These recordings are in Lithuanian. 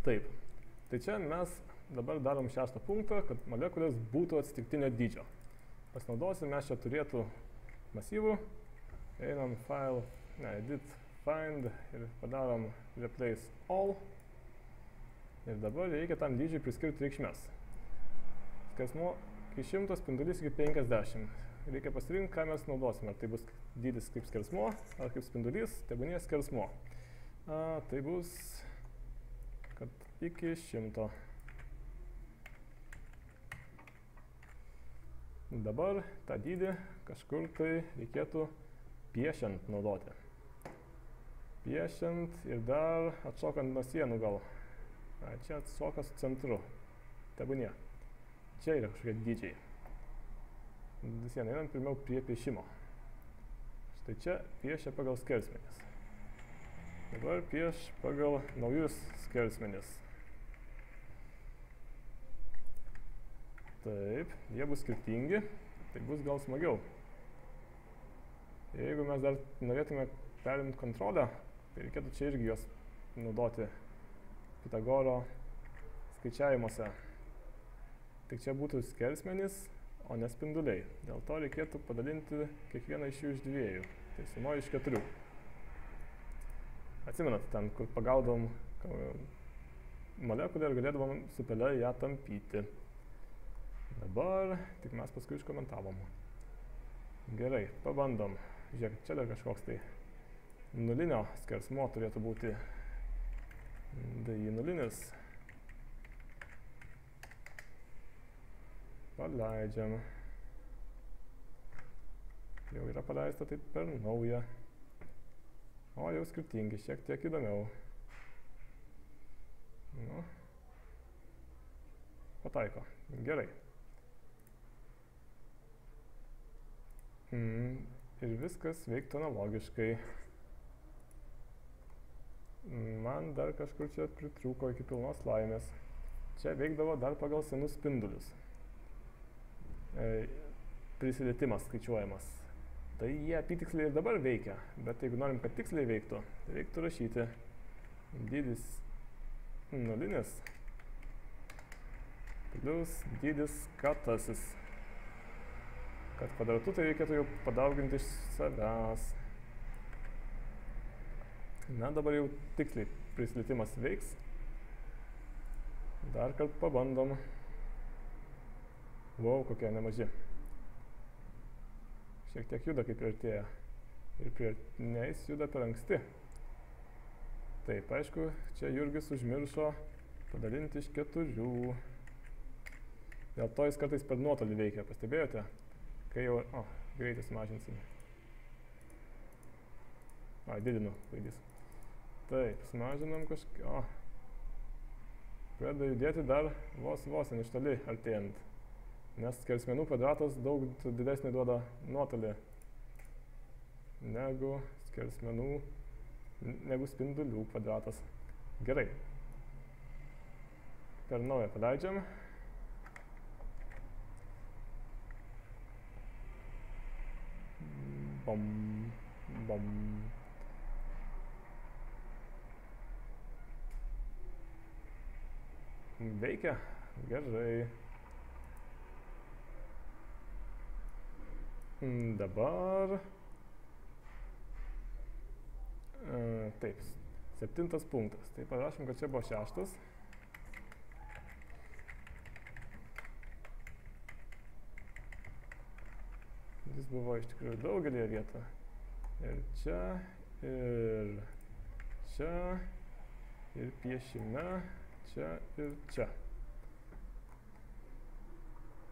Taip, tai čia mes dabar darom 6 punktą, kad molekulės būtų atsitiktinio dydžio. Pasinaudosim, mes čia turėtų masyvų, einam file, edit, find ir padarom replace all. Ir dabar reikia tam dydžiui priskirti reikšmes. Skersmuo iki 100, spindulys iki 50. Reikia pasirinkti, ką mes naudosim. Ar tai bus dydis kaip skersmuo, ar kaip spindulys, tebūnie skersmuo. Tai bus, kad iki 100. Dabar tą dydį kažkur tai reikėtų piešiant naudoti. Piešiant ir dar atšokant nuo sienų gal. Čia atšoka su centru. Tebūnie. Čia yra kažkokie dydžiai. Visien einam pirmiau prie piešimo. Štai čia piešia pagal skersmenis. Dabar pieš pagal naujus skersmenis. Taip, jie bus skirtingi, tai bus gal smagiau. Jeigu mes dar norėtume perimti kontrolę, tai reikėtų čia irgi juos naudoti Pitagoro skaičiavimuose. Tik čia būtų skersmenys, o ne spinduliai. Dėl to reikėtų padalinti kiekvieną iš jų iš 2. Tai sumoji iš 4. Atsimenat, ten, kur pagaudom molekulę ir galėdavom su pele ją tampyti. Dabar tik mes paskui iškomentavom. Gerai, pabandom. Žiūrėk, čia dar kažkoks tai nulinio skersmuo turėtų būti. Nulinis. Paleidžiam. Jau yra paleista, tai per naują. O, jau skirtingi, šiek tiek įdomiau. Nu. Pataiko. Gerai. Ir viskas veiktų analogiškai. Man dar kažkur čia pritrūko iki pilnos laimės. Čia veikdavo dar pagal senus spindulius. Prisilietimas skaičiuojamas. Tai jie apytiksliai ir dabar veikia, bet jeigu norim, kad tiksliai veiktų, tai reiktų rašyti dydis nulinis plius dydis katasis. Kad kvadratu, tai reikėtų jau padauginti iš savęs. Na, dabar jau tiksliai prisilietimas veiks. Dar kartą pabandom. Wow, kokie nemaži. Šiek tiek juda, kaip priartėja. Ir neis juda per anksti. Taip, aišku, čia Jurgis užmiršo padalinti iš 4. Dėl to jis kartais per nuotolį veikia, pastebėjote? Kai jau, greitai sumažinsim. Didinu klaidys. Taip, sumažinam kažką. Pradeda judėti dar vos iš toli artėjant. Nes skersmenų kvadratas daug didesnį duoda nuotolį negu spindulių kvadratas. Gerai. Per naują paleidžiam. Bom. Veikia. Gerai. Dabar. Taip. 7 punktas. Tai parašom, kad čia buvo 6. Jis buvo iš tikrųjų daugelį vietų. Ir čia, ir čia, ir piešime, čia ir čia.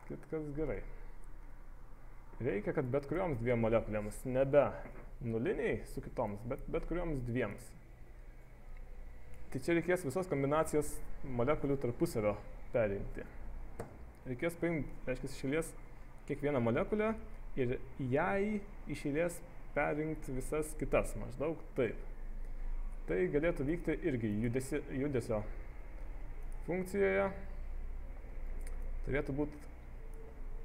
Kitkas gerai. Reikia, kad bet kurioms 2 molekulėms, nebe nuliniai su kitoms, bet kurioms 2. Tai čia reikės visos kombinacijos molekulių tarpusavio perrinkti. Reikės paimti, reiškia, iš eilės kiekvieną molekulę ir jai iš eilės perrinkti visas kitas, maždaug taip. Tai galėtų vykti irgi judesio funkcijoje. Turėtų būti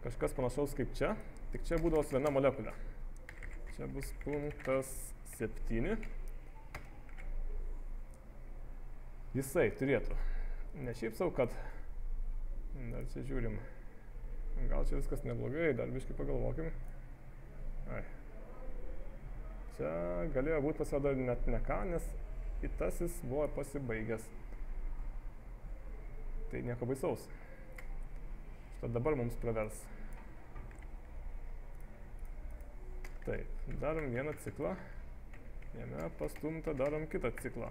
kažkas panašaus kaip čia, tik čia būdavo viena molekulė. Čia bus punktas 7. Jisai turėtų Ne šiaip sau, kad dar čia žiūrim. Gal čia viskas neblogai, dar biškai pagalvokim. Ai. Čia galėjo būti pasirodo net ne ką, nes itasis buvo pasibaigęs. Tai nieko baisaus. Štai dabar mums pravers. Taip, darom vieną ciklą. Jame pastumtą darom kitą ciklą.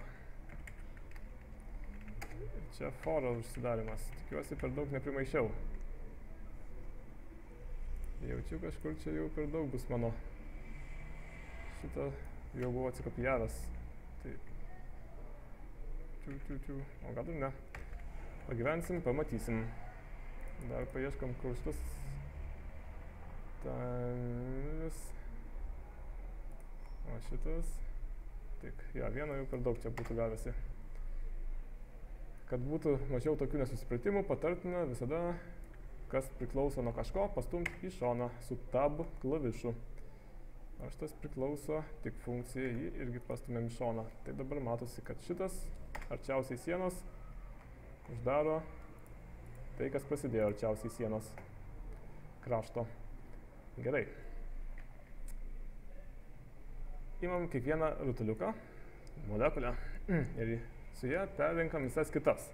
Ir čia foro užsidarimas. Tikiuosi per daug neprimaišiau. Jaučiu kažkur čia jau per daug bus mano. Šitą jau buvo atsikopijavęs. Taip. Čiu. O gal ir ne. Pagyvensim, pamatysim. Dar paieškam, kur šitas. Tanis. O šitas. Tik, ja, vieną jau per daug čia būtų gavęsi. Kad būtų mažiau tokių nesusipratimų, patartina visada, kas priklauso nuo kažko, pastumti į šoną su tab klavišu. O šitas priklauso tik funkcijai, jį irgi pastumėm į šoną. Tai dabar matosi, kad šitas arčiausiai sienos uždaro tai, kas prasidėjo arčiausiai sienos krašto. Gerai. Imam kiekvieną rutuliuką, molekulę ir su ją perrenkam visas kitas.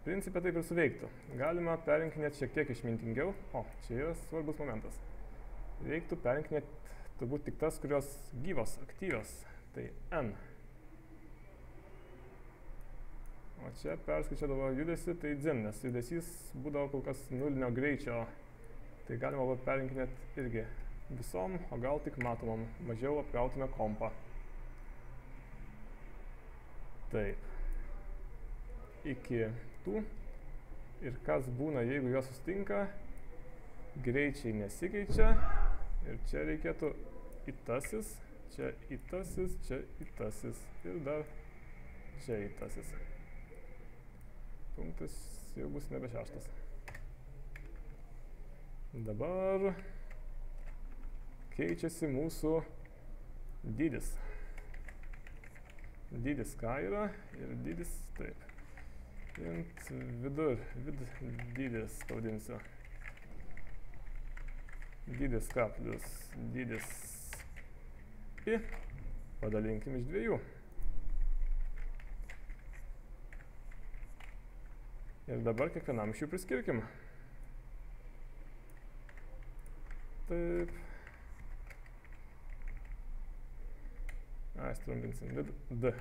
Principe taip ir suveiktų. Galima perrinkinėti šiek tiek išmintingiau. O, čia yra svarbus momentas. Reiktų perrinkinėti turbūt tik tas, kurios gyvos, aktyvios. Tai N. O čia perskaičiuodavo judesį, tai dzin, nes judesys būdavo kol kas nulinio greičio. Tai galima buvo perrinkinėti irgi visom, o gal tik matomom. Mažiau apkrautume kompą. Taip. Iki tų. Ir kas būna, jeigu jos sustinka, greičiai nesikeičia. Ir čia reikėtų itasis, čia itasis, čia itasis. Ir dar čia itasis. Punktas jau bus nebe 6. Dabar keičiasi mūsų dydis. Dydis ką yra ir dydis taip. Int vidur dydis pavadinsiu. Dydis ką plus dydis i padalinkim iš 2. Ir dabar kiekvienam iš jų priskirkim. Taip. Ai, strumbinsim vid d.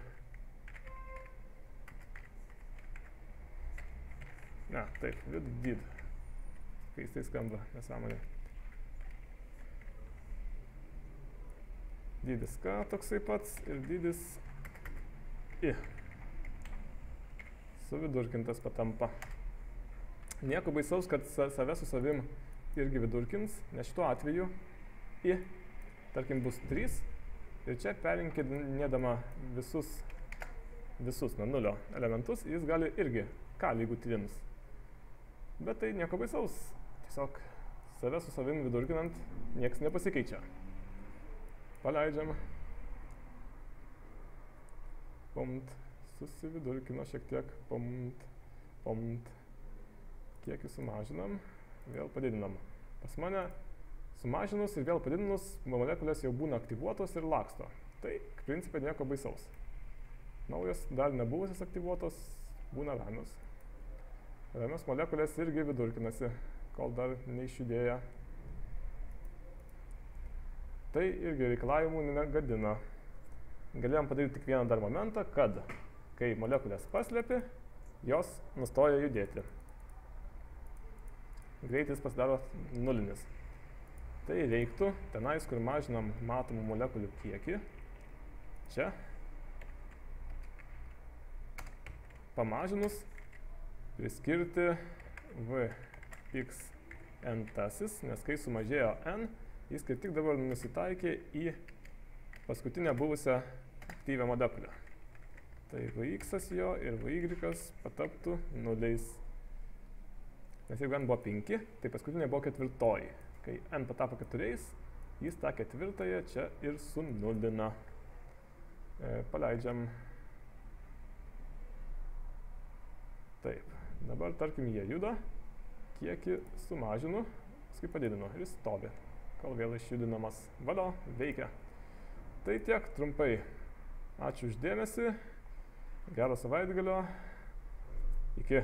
Ne, taip, vid did. Keistai skamba, nesąmonė. Dydis K toksai pats ir dydis I. Suvidurkintas patampa. Nieko baisaus, kad save su savim irgi vidurkins, nes šituo atveju I, tarkim, bus 3 ir čia perrinkinėdama visus nuo 0 elementus, jis gali irgi K lygų 3. Bet tai nieko baisaus. Tiesiog save su savim vidurkinant nieks nepasikeičia. Paleidžiam. Pomt. Susividurkino šiek tiek. Pomt. Kiekį sumažinam. Vėl padidinam. Pas mane sumažinus ir vėl padidinus molekulės jau būna aktyvuotos ir laksto. Tai, principe, nieko baisaus. Naujas, dar nebuvusios aktyvuotos, būna ramios. Ramios molekulės irgi vidurkinasi, kol dar neišjudėja. Tai irgi reikalavimų negadina. Galėjom padaryti tik vieną dar momentą, kad kai molekulės paslėpi, jos nustoja judėti. Greitis pasidaro nulinis. Tai reiktų tenais, kur mažinam matomų molekulių kiekį, čia, pamažinus, priskirti Vxn tasis, nes kai sumažėjo n, jis kaip tik dabar nusitaikė į paskutinę buvusią aktyvią molekulę. Tai Vx jo ir Vy pataptų 0. Nes jeigu n buvo 5, tai paskutinė buvo 4. Kai n patapo 4, jis tą 4 čia ir sunulina. Paleidžiam. Taip, dabar tarkim jie juda, kiekį sumažinu, paskui padidinu ir jis stovi, kol vėl išjudinamas. Valio, veikia. Tai tiek trumpai. Ačiū už dėmesį, gero savaitgalio, iki.